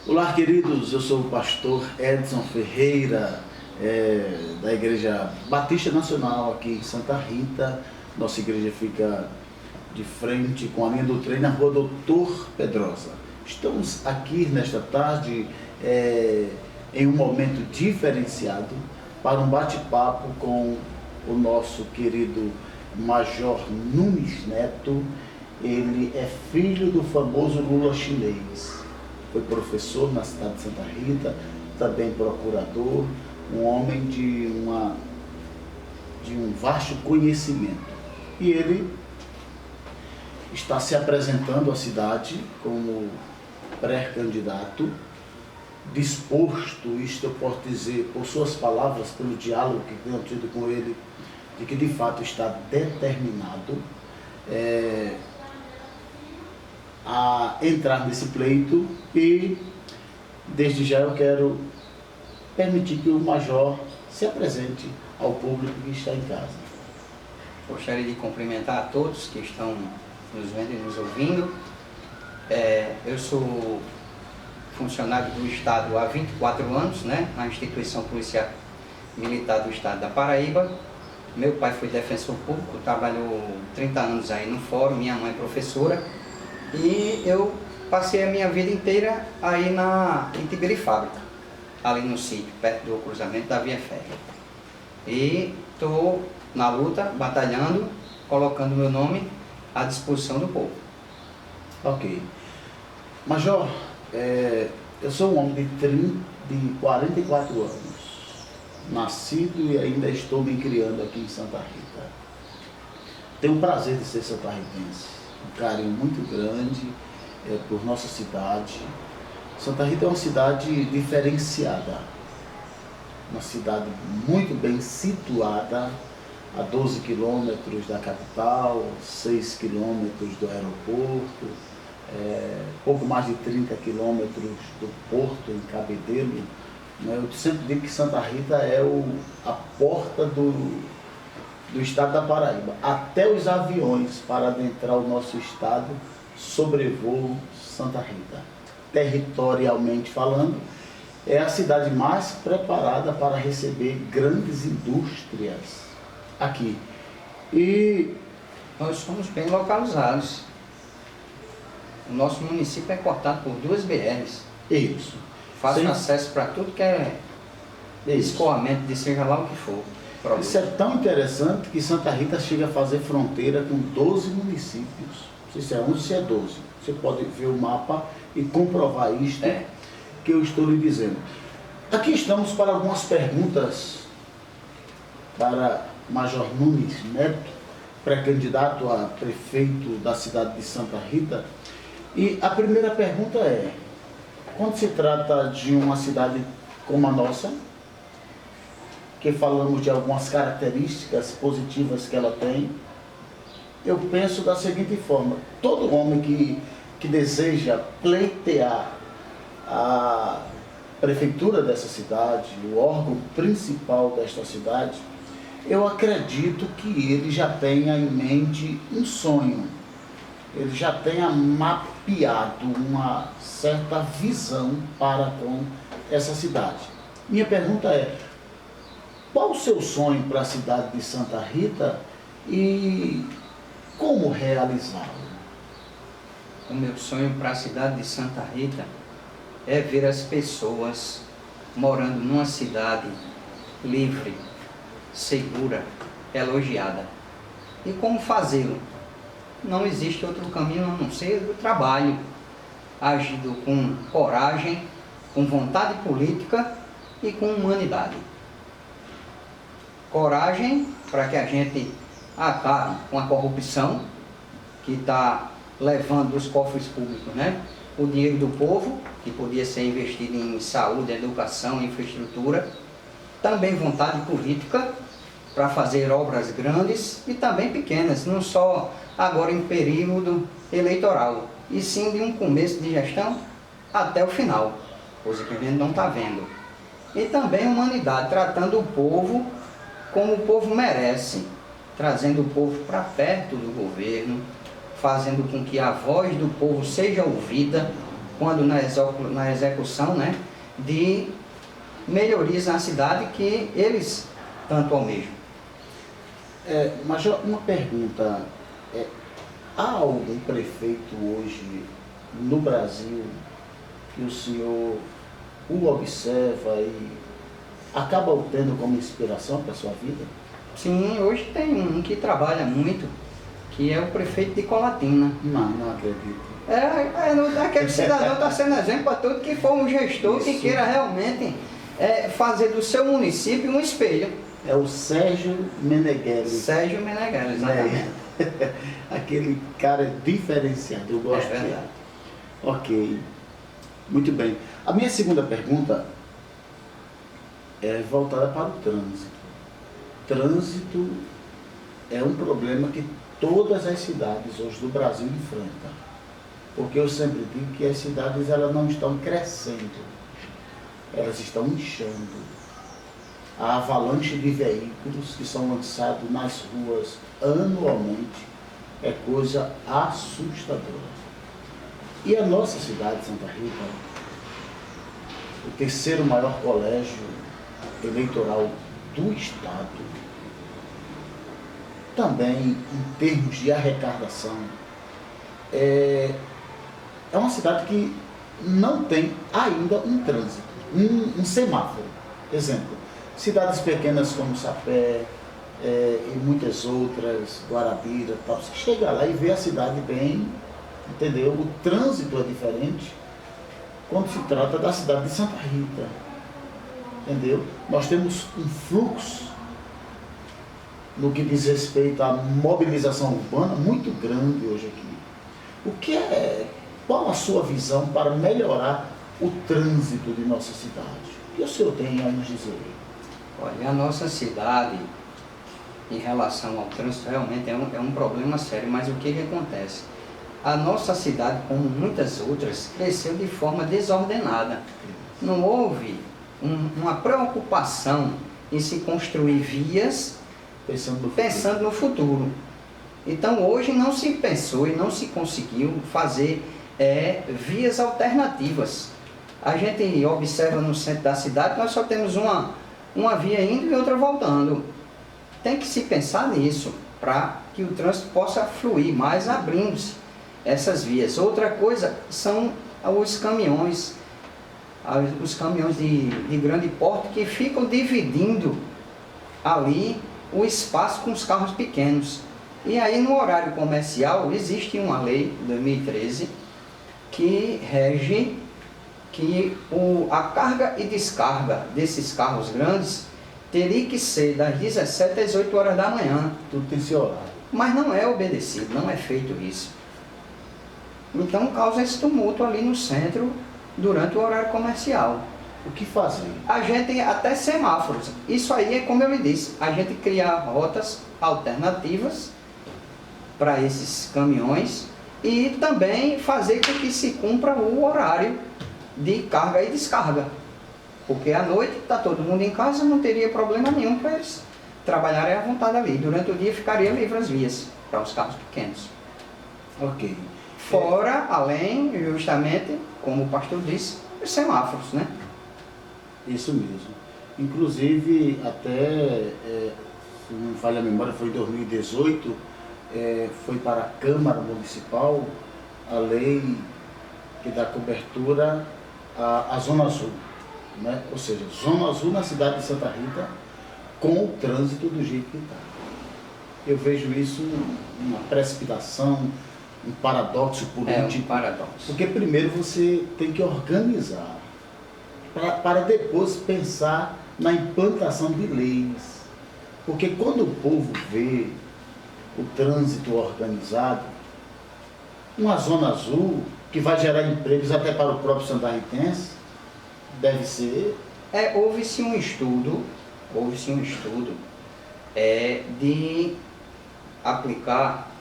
Olá, queridos, eu sou o pastor Edson Ferreira, da Igreja Batista Nacional aqui em Santa Rita. Nossa igreja fica de frente com a linha do trem na rua Doutor Pedrosa. Estamos aqui nesta tarde em um momento diferenciado para um bate-papo com o nosso querido Major Nunes Neto. Ele é filho do famoso Lula chinês. Foi professor na cidade de Santa Rita, também procurador, um homem de um vasto conhecimento. E ele está se apresentando à cidade como pré-candidato, disposto, isto eu posso dizer, por suas palavras, pelo diálogo que tenho tido com ele, de que de fato está determinado a entrar nesse pleito, e desde já eu quero permitir que o Major se apresente ao público que está em casa. Gostaria de cumprimentar a todos que estão nos vendo e nos ouvindo. Eu sou funcionário do Estado há 24 anos, na Instituição Policial Militar do Estado da Paraíba. Meu pai foi defensor público, trabalhou 30 anos aí no fórum, minha mãe professora. E eu passei a minha vida inteira aí na Itibiri Fábrica, ali no sítio, perto do cruzamento da Via Férrea. E estou na luta, batalhando, colocando meu nome à disposição do povo. Ok. Major, eu sou um homem de 44 anos, nascido e ainda estou me criando aqui em Santa Rita. Tenho o prazer de ser santarritense. Um carinho muito grande por nossa cidade. Santa Rita é uma cidade diferenciada, uma cidade muito bem situada, a 12 quilômetros da capital, 6 quilômetros do aeroporto, pouco mais de 30 quilômetros do porto, em Cabedelo. Eu sempre digo que Santa Rita é a porta do estado da Paraíba. Até os aviões para adentrar o nosso estado sobrevoam Santa Rita. Territorialmente falando, é a cidade mais preparada para receber grandes indústrias aqui. E nós somos bem localizados. O nosso município é cortado por 2 BRs. Isso. Fácil acesso para tudo que é escoamento de seja lá o que for. Isso é tão interessante que Santa Rita chega a fazer fronteira com 12 municípios. Não sei se é 11 ou se é 12. Você pode ver o mapa e comprovar isto que eu estou lhe dizendo. Aqui estamos para algumas perguntas para Major Nunes Neto, pré-candidato a prefeito da cidade de Santa Rita. E a primeira pergunta é: quando se trata de uma cidade como a nossa, que falamos de algumas características positivas que ela tem, eu penso da seguinte forma: todo homem que deseja pleitear a prefeitura dessa cidade, o órgão principal desta cidade, eu acredito que ele já tenha em mente um sonho, ele já tenha mapeado uma certa visão para com essa cidade. Minha pergunta é: qual o seu sonho para a cidade de Santa Rita e como realizá-lo? O meu sonho para a cidade de Santa Rita é ver as pessoas morando numa cidade livre, segura, elogiada. E como fazê-lo? Não existe outro caminho a não ser o trabalho, agindo com coragem, com vontade política e com humanidade. Coragem para que a gente acabe com a corrupção que está levando os cofres públicos, o dinheiro do povo, que podia ser investido em saúde, educação, infraestrutura. Também vontade política para fazer obras grandes e também pequenas, não só agora em período eleitoral, e sim de um começo de gestão até o final, coisa que a gente não está vendo. E também humanidade, tratando o povo como o povo merece, trazendo o povo para perto do governo, fazendo com que a voz do povo seja ouvida quando na execução, né, de melhorias na cidade que eles tanto almejam. Mas uma pergunta, há algum prefeito hoje no Brasil que o senhor o observa e acaba o tendo como inspiração para a sua vida? Sim, hoje tem um que trabalha muito, que é o prefeito de Colatina. Não acredito. Aquele cidadão está sendo exemplo para todo que for um gestor que queira realmente fazer do seu município um espelho. É o Sérgio Meneghelli. Sérgio Meneghelli, exatamente. Aquele cara diferenciado, eu gosto dele. Verdade. Ok, muito bem. A minha segunda pergunta é voltada para o trânsito. Trânsito é um problema que todas as cidades hoje do Brasil enfrentam. Porque eu sempre digo que as cidades elas não estão crescendo, elas estão inchando. A avalanche de veículos que são lançados nas ruas anualmente é coisa assustadora. E a nossa cidade, Santa Rita, o terceiro maior colégio eleitoral do estado, também em termos de arrecadação, é uma cidade que não tem ainda um trânsito, um semáforo. Exemplo, cidades pequenas como Sapé e muitas outras, Guarabira, tal, você chega lá e vê a cidade bem, entendeu? O trânsito é diferente quando se trata da cidade de Santa Rita, entendeu? Nós temos um fluxo no que diz respeito à mobilização urbana muito grande hoje aqui. Qual a sua visão para melhorar o trânsito de nossa cidade? O que o senhor tem a nos dizer? Olha, a nossa cidade, em relação ao trânsito, realmente é um problema sério, mas o que acontece? A nossa cidade, como muitas outras, cresceu de forma desordenada. Não houve uma preocupação em se construir vias pensando no futuro. Então, hoje não se pensou e não se conseguiu fazer vias alternativas. A gente observa no centro da cidade, nós só temos uma via indo e outra voltando. Tem que se pensar nisso, para que o trânsito possa fluir mais, abrindo-se essas vias. Outra coisa são os caminhões de grande porte que ficam dividindo ali o espaço com os carros pequenos. E aí no horário comercial existe uma lei, 2013, que rege que a carga e descarga desses carros grandes teria que ser das 17 às 8 horas da manhã. Tudo tem seu horário. Mas não é obedecido, não é feito isso. Então causa esse tumulto ali no centro durante o horário comercial. O que fazer? A gente até semáforos. Isso aí é como eu lhe disse, a gente criar rotas alternativas para esses caminhões e também fazer com que se cumpra o horário de carga e descarga. Porque à noite está todo mundo em casa, não teria problema nenhum para eles trabalharem à vontade ali. Durante o dia ficaria livre as vias para os carros pequenos. Ok. Fora, além, justamente, como o pastor disse, os semáforos, né? Isso mesmo. Inclusive, até, se não me falha a memória, foi em 2018, foi para a Câmara Municipal a lei que dá cobertura à Zona Azul, né? Ou seja, Zona Azul na cidade de Santa Rita, com o trânsito do jeito que está. Eu vejo isso uma precipitação, um paradoxo político. Um paradoxo. Porque primeiro você tem que organizar, para depois pensar na implantação de leis. Porque quando o povo vê o trânsito organizado, uma zona azul que vai gerar empregos até para o próprio santarritense, deve ser... Houve-se um estudo de aplicar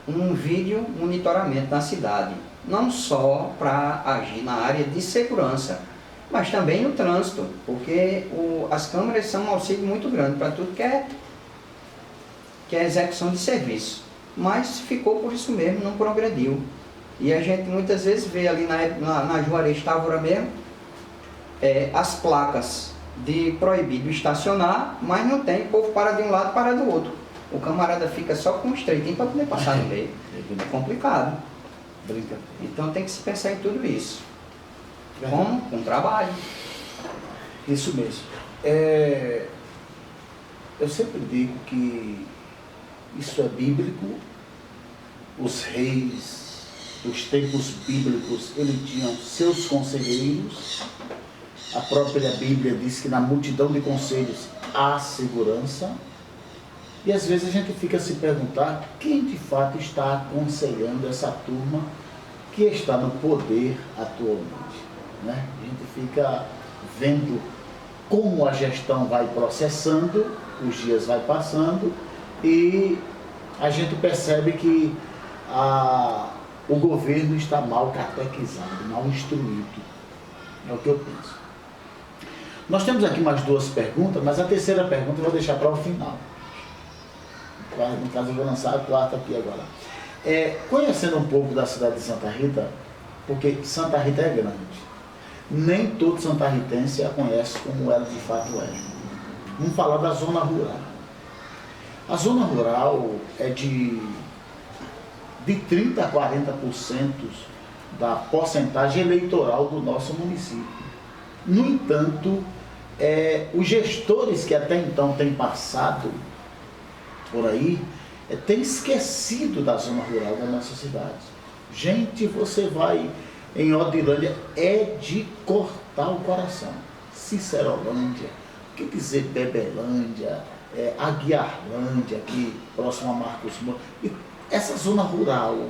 um vídeo monitoramento na cidade, não só para agir na área de segurança, mas também no trânsito, porque as câmeras são um auxílio muito grande para tudo que é execução de serviço, mas ficou por isso mesmo, não progrediu. E a gente muitas vezes vê ali na Juarez Távora mesmo, as placas de proibido estacionar, mas não tem, o povo para de um lado, para do outro. O camarada fica só com um estreitinho para poder passar no meio. É complicado. Brincadeira. Então tem que se pensar em tudo isso. Verdade. Como? Com trabalho. Isso mesmo. Eu sempre digo que isso é bíblico. Os reis dos tempos bíblicos, eles tinham seus conselheiros. A própria Bíblia diz que na multidão de conselhos há segurança. E às vezes a gente fica a se perguntar quem de fato está aconselhando essa turma que está no poder atualmente, né? A gente fica vendo como a gestão vai processando, os dias vai passando e a gente percebe que o governo está mal catequizado, mal instruído. É o que eu penso. Nós temos aqui mais 2 perguntas, mas a terceira pergunta eu vou deixar para o final. No caso, eu vou lançar a 4ª aqui agora. Conhecendo um pouco da cidade de Santa Rita, porque Santa Rita é grande, nem todo santarritense a conhece como ela de fato é. Vamos falar da zona rural. A zona rural é de 30% a 40% da porcentagem eleitoral do nosso município. No entanto, os gestores que até então têm passado por aí, têm esquecido da zona rural da nossa cidade. Gente, você vai em Odilândia, é de cortar o coração. Cicerolândia, o que dizer Bebelândia, Aguiarlândia, aqui próximo a Marcos Moura. Essa zona rural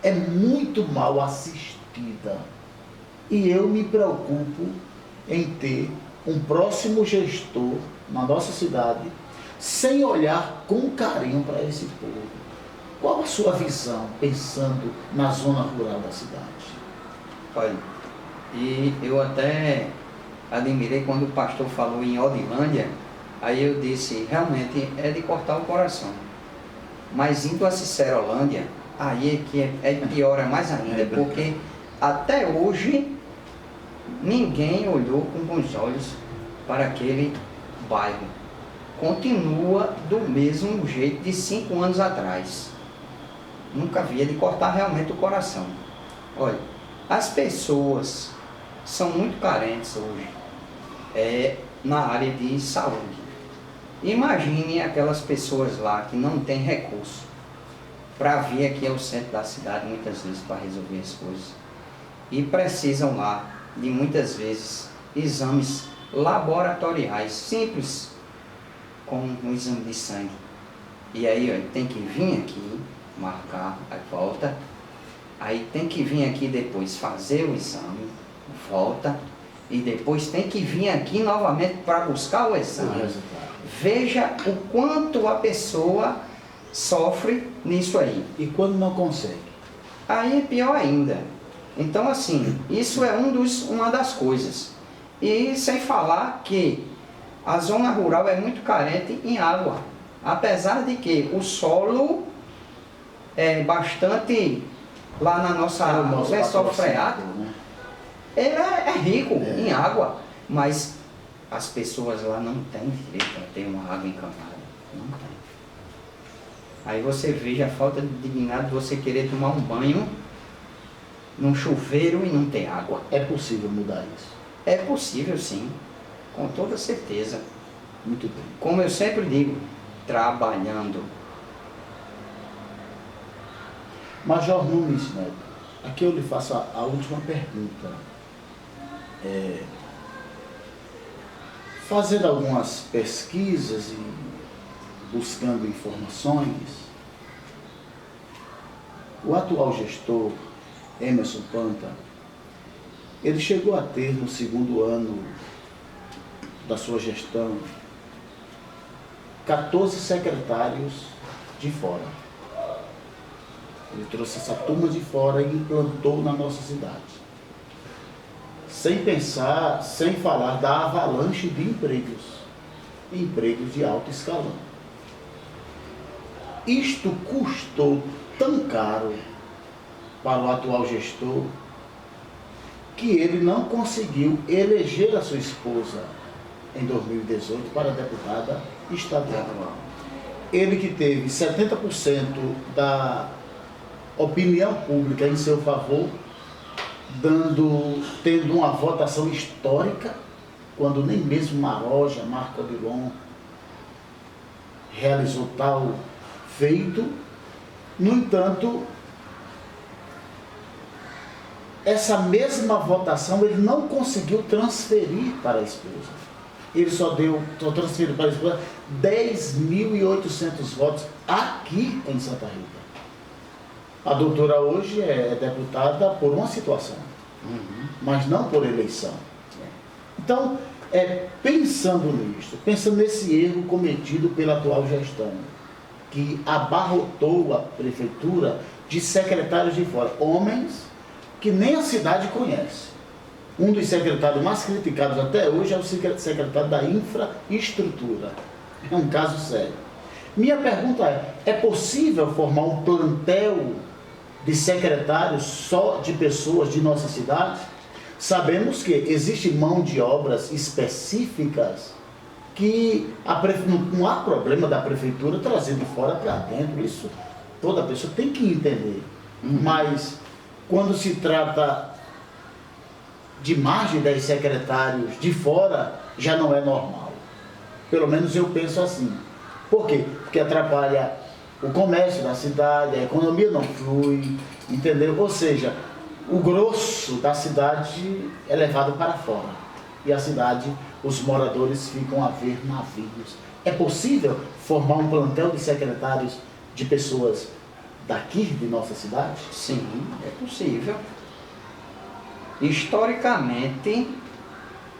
é muito mal assistida. E eu me preocupo em ter um próximo gestor na nossa cidade sem olhar com carinho para esse povo. Qual a sua visão, pensando na zona rural da cidade? Olha, e eu até admirei quando o pastor falou em Odilândia, aí eu disse, realmente é de cortar o coração. Mas indo a Cicerolândia, aí é que piora mais ainda, porque até hoje ninguém olhou com bons olhos para aquele bairro. Continua do mesmo jeito de 5 anos atrás. Nunca havia de cortar realmente o coração. Olha, as pessoas são muito carentes hoje na área de saúde. Imagine aquelas pessoas lá que não têm recurso para vir aqui ao centro da cidade muitas vezes para resolver as coisas. E precisam lá de muitas vezes exames laboratoriais simples, como um exame de sangue. E aí tem que vir aqui, marcar a volta, aí tem que vir aqui depois fazer o exame, volta, e depois tem que vir aqui novamente para buscar o exame. Veja o quanto a pessoa sofre nisso aí. E quando não consegue? Aí é pior ainda. Então, assim, isso é uma das coisas. E sem falar que a zona rural é muito carente em água. Apesar de que o solo é bastante, lá na nossa lençol freático, né? Ele é rico em água, mas as pessoas lá não têm direito a ter uma água encanada. Não tem. Aí você veja a falta de dignidade de você querer tomar um banho num chuveiro e não ter água. É possível mudar isso? É possível, sim, com toda certeza. Muito bem. Como eu sempre digo, trabalhando. Major Nunes Neto, aqui eu lhe faço a última pergunta. Fazendo algumas pesquisas e buscando informações, o atual gestor, Emerson Panta, ele chegou a ter no 2º ano da sua gestão 14 secretários de fora. Ele trouxe essa turma de fora e implantou na nossa cidade. Sem pensar, sem falar da avalanche de empregos de alto escalão. Isto custou tão caro para o atual gestor que ele não conseguiu eleger a sua esposa em 2018 para deputada estadual. Ele que teve 70% da opinião pública em seu favor, tendo uma votação histórica, quando nem mesmo Maroja, Marco Odilon, realizou tal feito. No entanto, essa mesma votação ele não conseguiu transferir para a esposa. Ele só transferiu para a esposa 10.800 votos aqui em Santa Rita. A doutora hoje é deputada por uma situação, mas não por eleição. Então, pensando nisso, pensando nesse erro cometido pela atual gestão, que abarrotou a prefeitura de secretários de fora, homens que nem a cidade conhece. Um dos secretários mais criticados até hoje é o secretário da infraestrutura. É um caso sério. Minha pergunta é possível formar um plantel de secretários só de pessoas de nossa cidade? Sabemos que existe mão de obras específicas que não há problema da prefeitura trazer de fora para dentro. Isso toda pessoa tem que entender. Mas quando se trata de mais de 10 secretários de fora, já não é normal. Pelo menos eu penso assim. Por quê? Porque atrapalha o comércio da cidade, a economia não flui, entendeu? Ou seja, o grosso da cidade é levado para fora. E a cidade, os moradores ficam a ver navios. É possível formar um plantel de secretários de pessoas daqui de nossa cidade? Sim, é possível. Historicamente,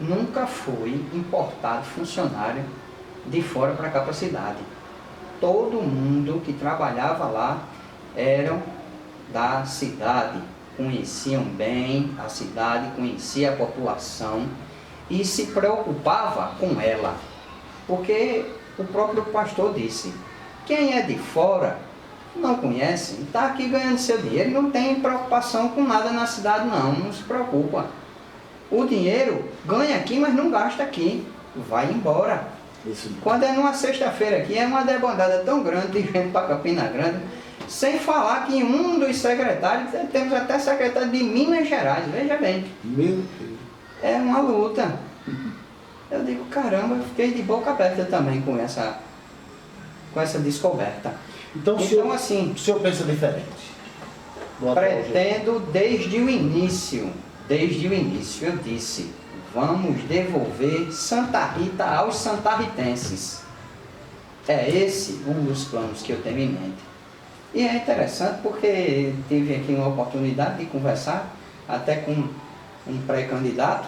nunca foi importado funcionário de fora para cá para a cidade. Todo mundo que trabalhava lá eram da cidade, conheciam bem a cidade, conhecia a população e se preocupava com ela. Porque o próprio pastor disse, quem é de fora não conhece, está aqui ganhando seu dinheiro, não tem preocupação com nada na cidade não se preocupa. O dinheiro ganha aqui, mas não gasta aqui, vai embora. Isso. Quando é numa sexta-feira aqui, é uma debandada tão grande de gente para Campina Grande, sem falar que um dos secretários, temos até secretário de Minas Gerais, veja bem. Meu Deus. É uma luta. Eu digo, caramba, eu fiquei de boca aberta também com essa descoberta. Então assim, o senhor pensa diferente? Pretendo desde o início, eu disse, vamos devolver Santa Rita aos santarritenses. É esse um dos planos que eu tenho em mente. E é interessante porque tive aqui uma oportunidade de conversar até com um pré-candidato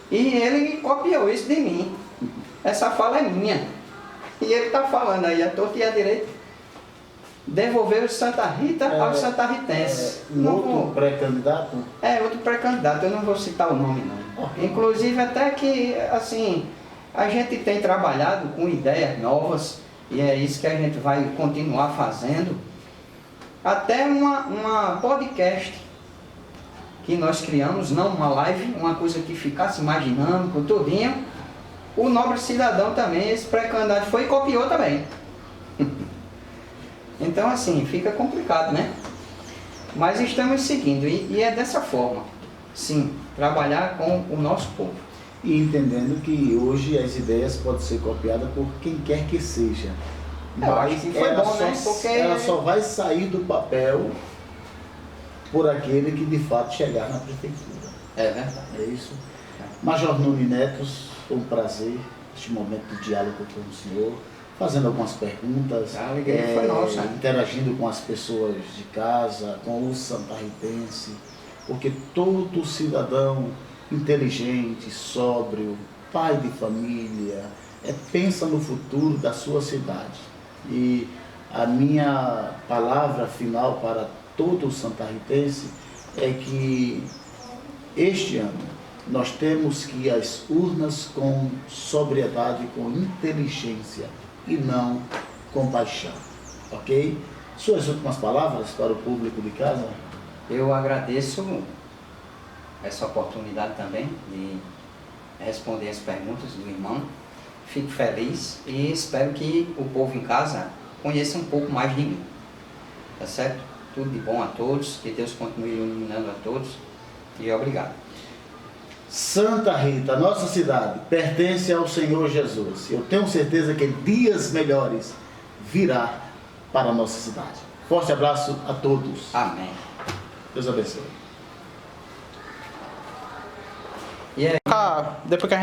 e ele copiou isso de mim. Essa fala é minha. E ele está falando aí, a torta e a direita, devolver o Santa Rita aos santarritenses. Outro pré-candidato? Outro pré-candidato, eu não vou citar o nome não. Inclusive até que, assim, a gente tem trabalhado com ideias novas e é isso que a gente vai continuar fazendo. Até uma podcast que nós criamos, não uma live, uma coisa que ficasse imaginando com tudinho. O nobre cidadão também, esse pré-candidato foi e copiou também. Então assim, fica complicado, né? Mas estamos seguindo e é dessa forma, sim, trabalhar com o nosso povo. E entendendo que hoje as ideias podem ser copiadas por quem quer que seja. Mas foi bom, né? Porque ela só vai sair do papel por aquele que de fato chegar na prefeitura. É verdade. É isso. Major Nunes Netos, foi um prazer este momento de diálogo com o senhor, fazendo algumas perguntas, foi nossa. interagindo com as pessoas de casa, com o santarritense, porque todo cidadão inteligente, sóbrio, pai de família, pensa no futuro da sua cidade. E a minha palavra final para todo o santarritense é que este ano nós temos que ir às urnas com sobriedade, com inteligência e não com paixão, ok? Suas últimas palavras para o público de casa? Eu agradeço essa oportunidade também de responder as perguntas do irmão. Fico feliz e espero que o povo em casa conheça um pouco mais de mim. Tá certo? Tudo de bom a todos, que Deus continue iluminando a todos e obrigado. Santa Rita, nossa cidade, pertence ao Senhor Jesus. Eu tenho certeza que dias melhores virá para a nossa cidade. Forte abraço a todos. Amém. Deus abençoe. E aí? Depois que a